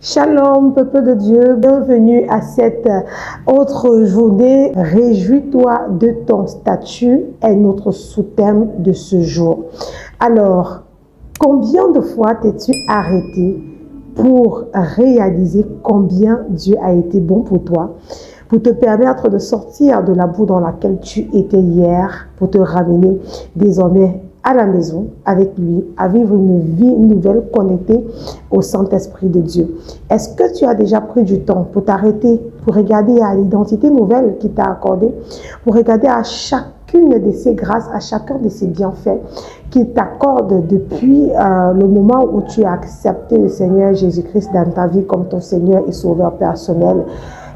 Shalom, peuple de Dieu, bienvenue à cette autre journée. Réjouis-toi de ton statut est notre sous-thème de ce jour. Alors, combien de fois t'es-tu arrêté pour réaliser combien Dieu a été bon pour toi, pour te permettre de sortir de la boue dans laquelle tu étais hier, pour te ramener désormais à la maison avec lui, à vivre une vie nouvelle connectée au Saint-Esprit de Dieu. Est-ce que tu as déjà pris du temps pour t'arrêter, pour regarder à l'identité nouvelle qu'il t'a accordée, pour regarder à chacune de ses grâces, à chacun de ses bienfaits qu'il t'accorde depuis le moment où tu as accepté le Seigneur Jésus-Christ dans ta vie comme ton Seigneur et Sauveur personnel?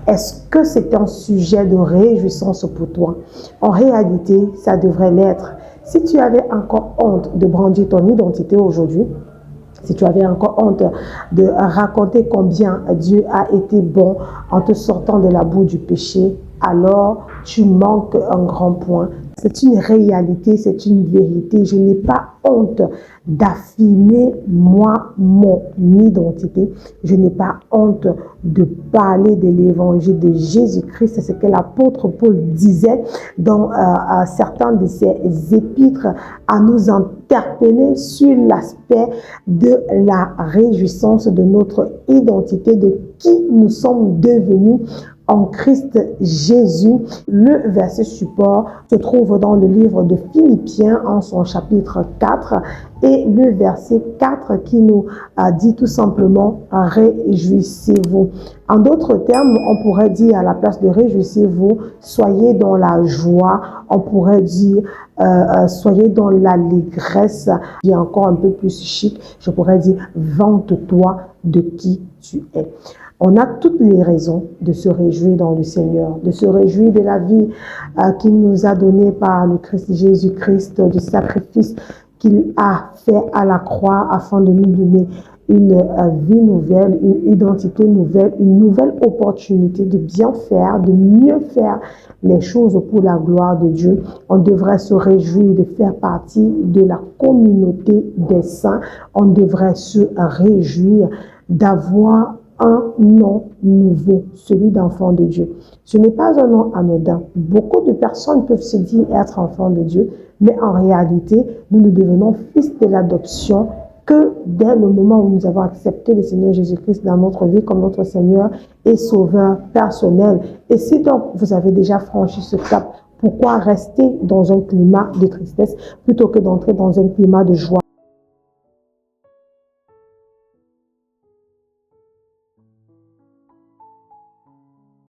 Est-ce que c'est un sujet de réjouissance pour toi? En réalité, ça devrait l'être. Si tu avais encore honte de brandir ton identité aujourd'hui, si tu avais encore honte de raconter combien Dieu a été bon en te sortant de la boue du péché, alors tu manques un grand point. C'est une réalité, c'est une vérité. Je n'ai pas honte d'affirmer moi, mon identité. Je n'ai pas honte de parler de l'évangile de Jésus-Christ. C'est ce que l'apôtre Paul disait dans certains de ses épîtres, à nous interpeller sur l'aspect de la réjouissance de notre identité, de qui nous sommes devenus en Christ Jésus. Le verset support se trouve dans le livre de Philippiens en son chapitre 4 et le verset 4 qui nous dit tout simplement « Réjouissez-vous ». En d'autres termes, on pourrait dire à la place de « Réjouissez-vous », soyez dans la joie. On pourrait dire soyez dans l'allégresse. Et encore un peu plus chic, je pourrais dire « Vante-toi de qui tu es ». On a toutes les raisons de se réjouir dans le Seigneur, de se réjouir de la vie qu'il nous a donnée par le Christ Jésus-Christ, du sacrifice qu'il a fait à la croix afin de nous donner une vie nouvelle, une identité nouvelle, une nouvelle opportunité de bien faire, de mieux faire les choses pour la gloire de Dieu. On devrait se réjouir de faire partie de la communauté des saints. On devrait se réjouir d'avoir un nom nouveau, celui d'enfant de Dieu. Ce n'est pas un nom anodin. Beaucoup de personnes peuvent se dire être enfants de Dieu, mais en réalité, nous ne devenons fils de l'adoption que dès le moment où nous avons accepté le Seigneur Jésus-Christ dans notre vie comme notre Seigneur et Sauveur personnel. Et si donc vous avez déjà franchi ce cap, pourquoi rester dans un climat de tristesse plutôt que d'entrer dans un climat de joie?